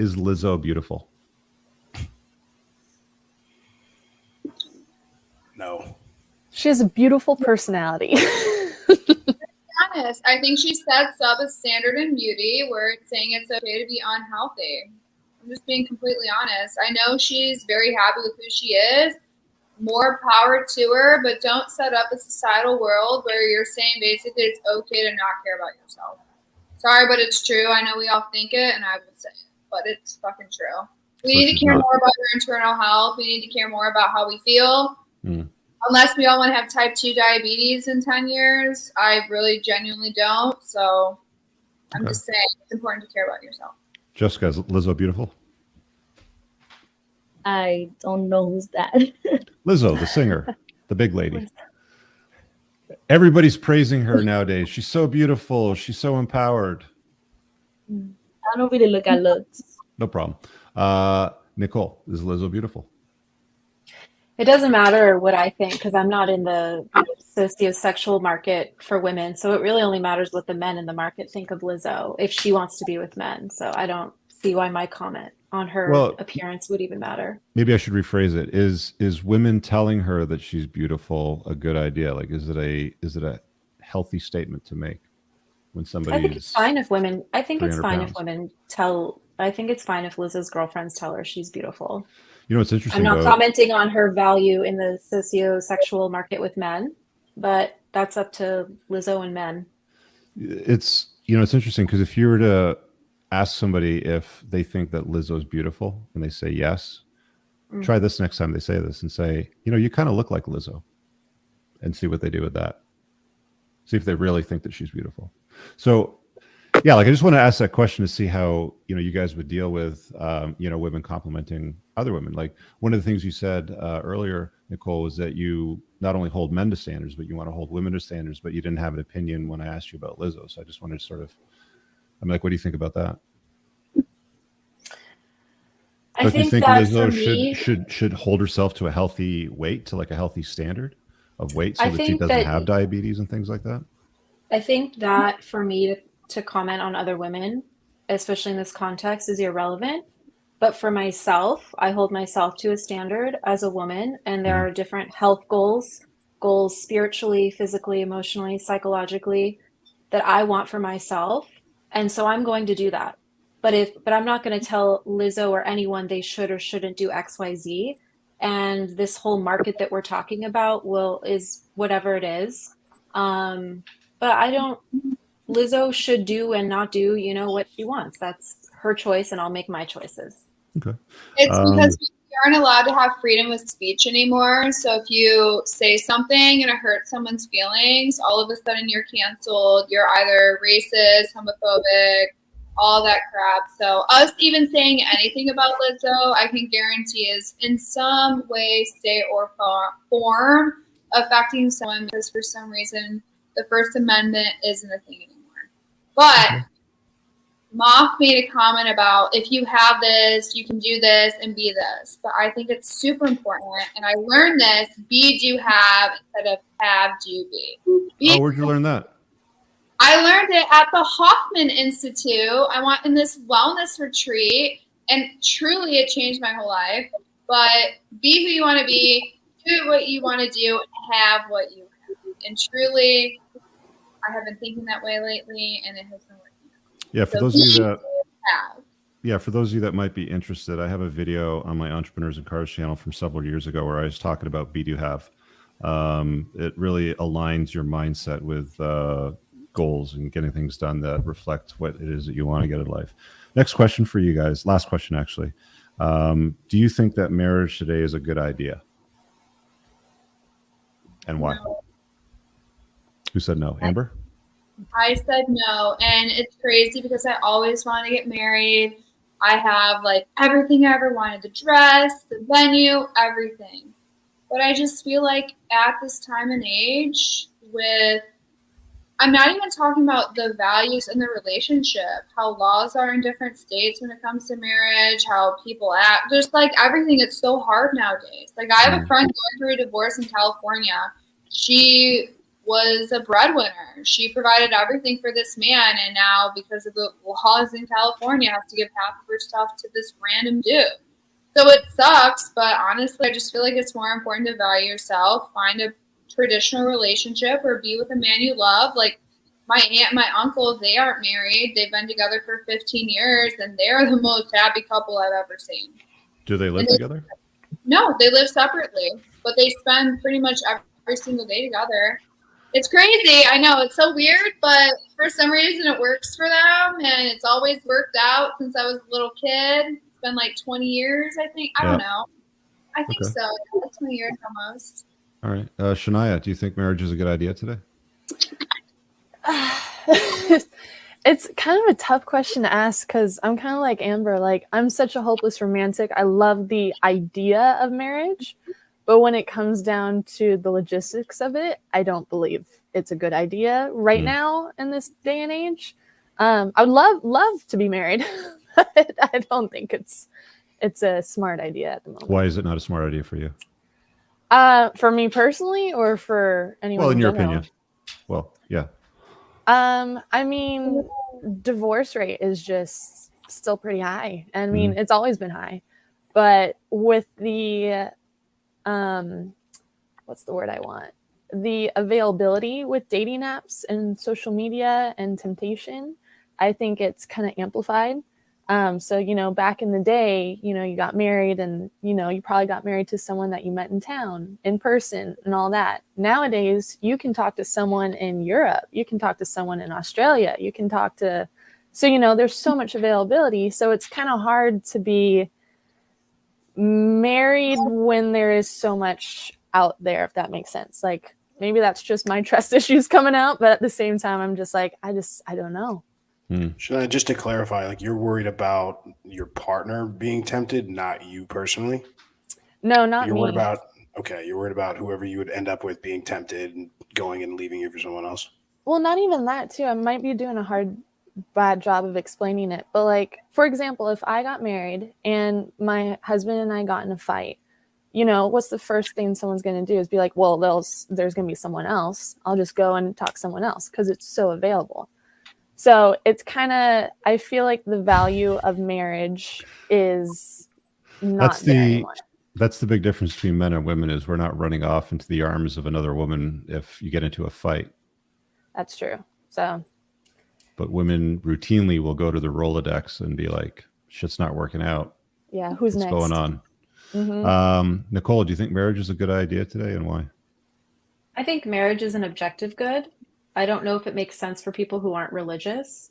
is Lizzo beautiful? No. She has a beautiful personality. Honest, I think she sets up a standard in beauty where it's saying it's okay to be unhealthy. I'm just being completely honest. I know she's very happy with who she is. More power to her, but don't set up a societal world where you're saying basically it's okay to not care about yourself. Sorry, but it's true. I know we all think it, and I would say it, but it's fucking true. We need to care more about our internal health. We need to care more about how we feel. Unless we all want to have type 2 diabetes in 10 years, I really genuinely don't. So I'm just saying it's important to care about yourself. Jessica, is Lizzo beautiful? I don't know who's that. Lizzo, the singer, the big lady. Everybody's praising her nowadays. She's so beautiful. She's so empowered. I don't really look at looks. No problem. Nicole, is Lizzo beautiful? It doesn't matter what I think because I'm not in the sociosexual market for women. So it really only matters what the men in the market think of Lizzo if she wants to be with men. So I don't see why my comment on her appearance would even matter. Maybe I should rephrase it. Is women telling her that she's beautiful a good idea? Like, is it a healthy statement to make when somebody? I think it's fine if women. I think it's fine if women tell. I think it's fine if Lizzo's girlfriends tell her she's beautiful. You know, it's interesting. I'm not commenting on her value in the sociosexual market with men, but that's up to Lizzo and men. It's interesting because if you were to ask somebody if they think that Lizzo is beautiful and they say yes, try this next time they say this and say, you kind of look like Lizzo, and see what they do with that. See if they really think that she's beautiful. So yeah, like I just want to ask that question to see how, you guys would deal with, women complimenting other women. Like one of the things you said earlier, Nicole, was that you not only hold men to standards, but you want to hold women to standards, but you didn't have an opinion when I asked you about Lizzo. So I just wanted to I'm like, what do you think about that? I think that Lizzo should hold herself to a healthy weight, to like a healthy standard of weight, so that she doesn't have diabetes and things like that? I think that for me to comment on other women, especially in this context, is irrelevant. But for myself, I hold myself to a standard as a woman, and there are different health goals spiritually, physically, emotionally, psychologically, that I want for myself. And so I'm going to do that. But I'm not going to tell Lizzo or anyone they should or shouldn't do X, Y, Z. And this whole market that we're talking about is whatever it is. But Lizzo should do and not do, what she wants. That's her choice, and I'll make my choices. Okay. It's because we aren't allowed to have freedom of speech anymore. So if you say something and it hurts someone's feelings, all of a sudden you're canceled. You're either racist, homophobic, all that crap. So us even saying anything about Lizzo, I can guarantee is in some way, state, or form affecting someone because for some reason the First Amendment isn't a thing anymore. But Moth made a comment about if you have this, you can do this and be this. But I think it's super important. And I learned this, be, do, have instead of have, do, be. Where'd you learn that? I learned it at the Hoffman Institute. I went in this wellness retreat, and truly it changed my whole life. But be who you want to be, do what you want to do, and have what you have. And truly, I have been thinking that way lately, and it has been working. Yeah, for those of you that might be interested, I have a video on my Entrepreneurs and Cars channel from several years ago where I was talking about be, do, have. It really aligns your mindset with goals and getting things done that reflect what it is that you want to get in life. Next question for you guys. Last question, actually. Do you think that marriage today is a good idea? And why? No. Who said no? Amber? I said no, and it's crazy because I always want to get married. I have like everything I ever wanted, the dress, the venue, everything. But I just feel like at this time and age I'm not even talking about the values in the relationship, how laws are in different states when it comes to marriage, how people act, just like everything. It's so hard nowadays. Like I have a friend going through a divorce in California. She was a breadwinner. She provided everything for this man, and now because of the laws in California, has to give half of her stuff to this random dude. So it sucks, but honestly, I just feel like it's more important to value yourself, find a traditional relationship, or be with a man you love. Like my aunt and my uncle, they aren't married. They've been together for 15 years, and they're the most happy couple I've ever seen. Do they live together? No, they live separately, but they spend pretty much every single day together. It's crazy. I know it's so weird, but for some reason it works for them, and it's always worked out since I was a little kid. It's been like 20 years, I think. I don't know. I think so. 20 years almost. All right. Shania, do you think marriage is a good idea today? It's kind of a tough question to ask because I'm kind of like Amber. Like, I'm such a hopeless romantic. I love the idea of marriage, but when it comes down to the logistics of it, I don't believe it's a good idea right now in this day and age. I would love to be married, but I don't think it's a smart idea at the moment. Why is it not a smart idea for you? For me personally, or for anyone? Well, in your opinion. Well, yeah. I mean, divorce rate is just still pretty high. I mean, it's always been high, but with the, what's the word I want? The availability with dating apps and social media and temptation, I think it's kind of amplified. So, you know, back in the day, you know, you got married and, you know, you probably got married to someone that you met in town, in person and all that. Nowadays, you can talk to someone in Europe. You can talk to someone in Australia. You can talk to, so, you know, there's so much availability. So it's kind of hard to be married when there is so much out there, if that makes sense. Like, maybe that's just my trust issues coming out. But at the same time, I'm just like, I don't know. Just to clarify, like, you're worried about your partner being tempted, not you personally? No, not you're me. Worried about, okay, you're worried about whoever you would end up with being tempted and going and leaving you for someone else? Well, not even that, too. I might be doing a bad job of explaining it. But, like, for example, if I got married and my husband and I got in a fight, you know, what's the first thing someone's going to do is be like, well, there's going to be someone else. I'll just go and talk to someone else because it's so available. So it's kind of, I feel like the value of marriage is not there anymore. That's the big difference between men and women is we're not running off into the arms of another woman if you get into a fight. That's true. So, but women routinely will go to the Rolodex and be like, shit's not working out. Yeah, what's next? Going on? Nicole, do you think marriage is a good idea today, and why? I think marriage is an objective good. I don't know if it makes sense for people who aren't religious.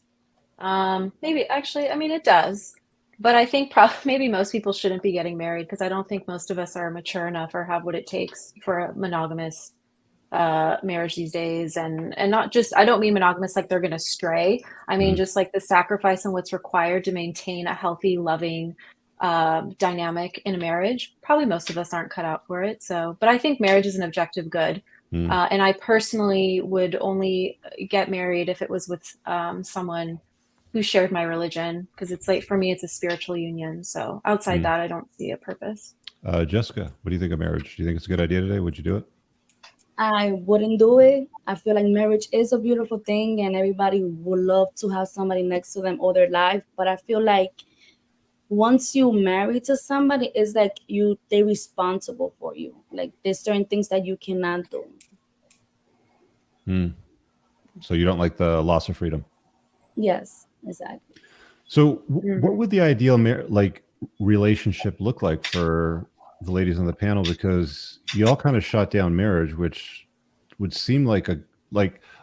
Maybe, actually, I mean, it does. But I think maybe most people shouldn't be getting married because I don't think most of us are mature enough or have what it takes for a monogamous marriage these days. And not just, I don't mean monogamous like they're going to stray. I mean, just like the sacrifice and what's required to maintain a healthy, loving dynamic in a marriage. Probably most of us aren't cut out for it. So, but I think marriage is an objective good. And I personally would only get married if it was with someone who shared my religion, because it's like, for me, it's a spiritual union. So outside that, I don't see a purpose. Jessica, what do you think of marriage? Do you think it's a good idea today? Would you do it? I wouldn't do it. I feel like marriage is a beautiful thing and everybody would love to have somebody next to them all their life. But I feel like once you marry to somebody, it's like they're responsible for you. Like, there's certain things that you cannot do. So you don't like the loss of freedom? Yes, exactly. So what would the ideal relationship look like for the ladies on the panel? Because you all kind of shot down marriage, which would seem like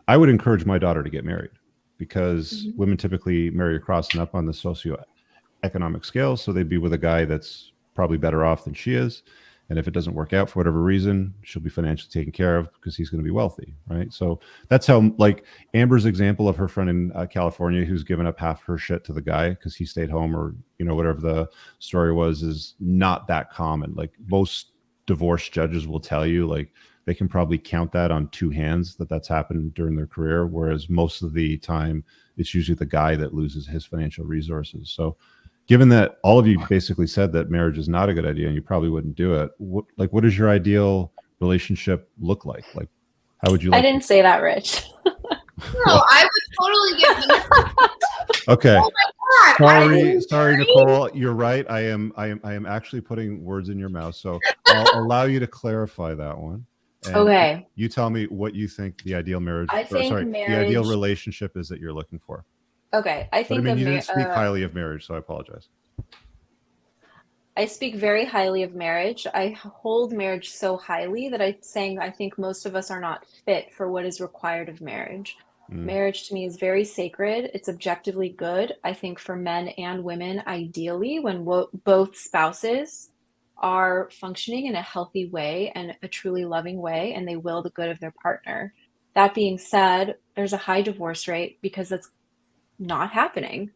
I would encourage my daughter to get married, because women typically marry across and up on the socioeconomic scale. So they'd be with a guy that's probably better off than she is. And if it doesn't work out for whatever reason, she'll be financially taken care of because he's going to be wealthy, right? So that's how, like, Amber's example of her friend in California who's given up half her shit to the guy because he stayed home, or, you know, whatever the story was, is not that common. Like, most divorce judges will tell you, like, they can probably count that on two hands that's happened during their career, whereas most of the time it's usually the guy that loses his financial resources. So given that all of you basically said that marriage is not a good idea and you probably wouldn't do it, what does your ideal relationship look like? Like, How would you I like? didn't say that, Rich. No, I would totally give marriage. Okay. Oh my God. Sorry, Nicole. You're right. I am actually putting words in your mouth. So I'll allow you to clarify that one. And Okay. You tell me what you think the ideal marriage, I think the ideal relationship is that you're looking for. Okay. I think but I mean, you didn't speak highly of marriage, so I apologize. I speak very highly of marriage. I hold marriage so highly that I'm saying I think most of us are not fit for what is required of marriage. Marriage to me is very sacred. It's objectively good. I think for men and women, ideally, when both spouses are functioning in a healthy way and a truly loving way, and they will the good of their partner. That being said, there's a high divorce rate because that's not happening.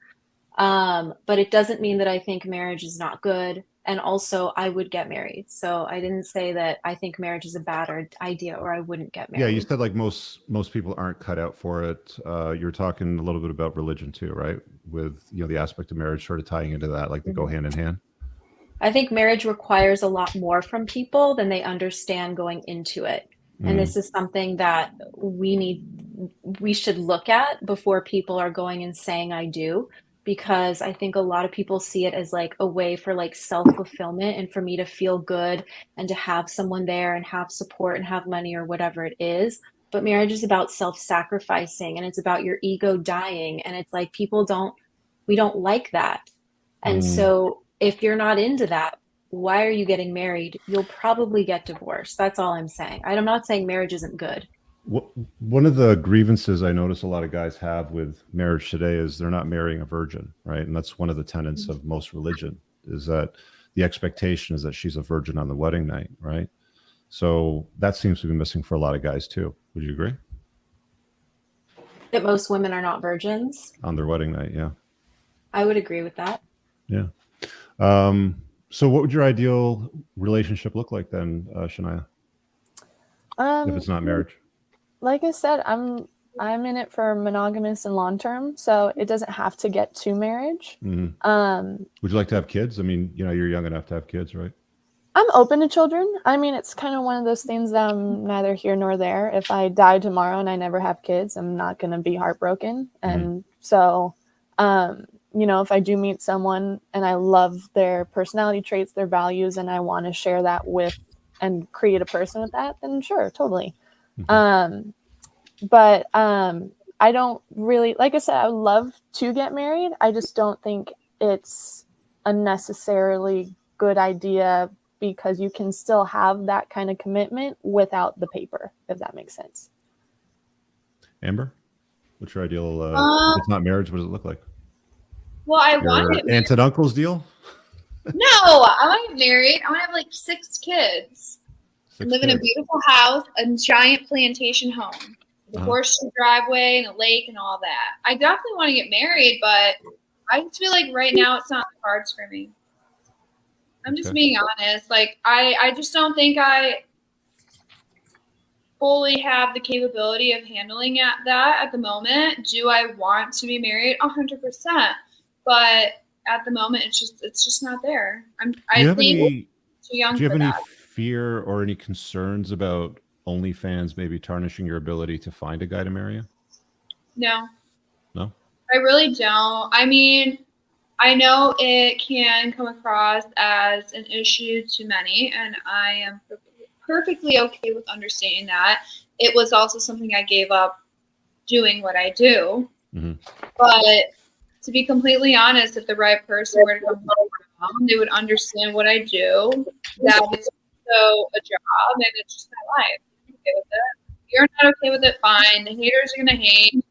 But it doesn't mean that I think marriage is not good. And also, I would get married. So I didn't say that I think marriage is a bad idea or I wouldn't get married. Yeah, you said like most people aren't cut out for it. You're talking a little bit about religion too, right? With the aspect of marriage sort of tying into that, like they go hand in hand. I think marriage requires a lot more from people than they understand going into it. And this is something that we should look at before people are going and saying I do. Because I think a lot of people see it as like a way for like self-fulfillment and for me to feel good and to have someone there and have support and have money or whatever it is. But marriage is about self-sacrificing and it's about your ego dying. And it's like we don't like that. And so if you're not into that, why are you getting married? You'll probably get divorced. That's all I'm saying. I'm not saying marriage isn't good. One of the grievances I notice a lot of guys have with marriage today is they're not marrying a virgin, right? And that's one of the tenets of most religion, is that the expectation is that she's a virgin on the wedding night, right? So that seems to be missing for a lot of guys too. Would you agree? That most women are not virgins? On their wedding night, yeah. I would agree with that. Yeah. So what would your ideal relationship look like then, Shania? If it's not marriage? Like I said, I'm in it for monogamous and long term, so it doesn't have to get to marriage. Would you like to have kids? I mean, you're young enough to have kids, right? I'm open to children. I mean, it's kind of one of those things that I'm neither here nor there. If I die tomorrow and I never have kids, I'm not going to be heartbroken. And so, if I do meet someone and I love their personality traits, their values, and I want to share that with and create a person with that, then sure, totally. But I don't really, like I said, I would love to get married. I just don't think it's a necessarily good idea because you can still have that kind of commitment without the paper, if that makes sense. Amber, what's your ideal, if it's not marriage, what does it look like? Well, I want to get married. Aunt and uncle's deal? No, I want to get married. I want to have like 6 kids. Live in a beautiful house, a giant plantation home, with a horseshoe driveway and a lake and all that. I definitely want to get married, but I just feel like right now it's not in the cards for me. I'm just being honest. Like I just don't think I fully have the capability of handling that at the moment. Do I want to be married? 100%. But at the moment, it's just not there. I think too young. Do you have any fear or any concerns about OnlyFans maybe tarnishing your ability to find a guy to marry you? No. No? I really don't. I mean, I know it can come across as an issue to many, and I am perfectly okay with understanding that. It was also something I gave up doing what I do. But to be completely honest, if the right person were to come around, they would understand what I do. That is also a job, and it's just my life. I'm okay with it. If you're not okay with it, fine. The haters are gonna hate,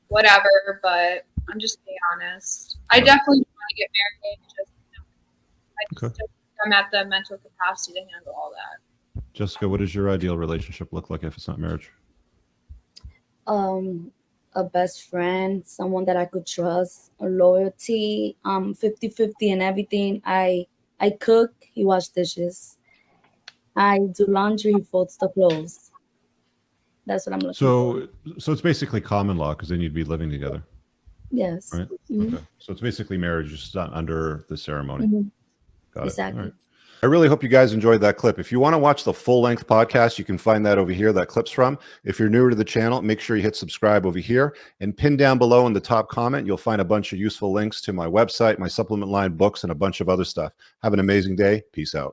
whatever. But I'm just being honest. I definitely want to get married. I just don't think I'm at the mental capacity to handle all that. Jessica, what does your ideal relationship look like if it's not marriage? A best friend, someone that I could trust, a loyalty, 50-50 and everything. I cook, he wash dishes. I do laundry, he folds the clothes. That's what I'm looking for. So it's basically common law because then you'd be living together. Yes. Right? Okay. So it's basically marriage, just not under the ceremony. Got exactly. it. All right. I really hope you guys enjoyed that clip. If you want to watch the full-length podcast, you can find that over here, that clip's from. If you're newer to the channel, make sure you hit subscribe over here. And pinned down below in the top comment, you'll find a bunch of useful links to my website, my supplement line, books, and a bunch of other stuff. Have an amazing day. Peace out.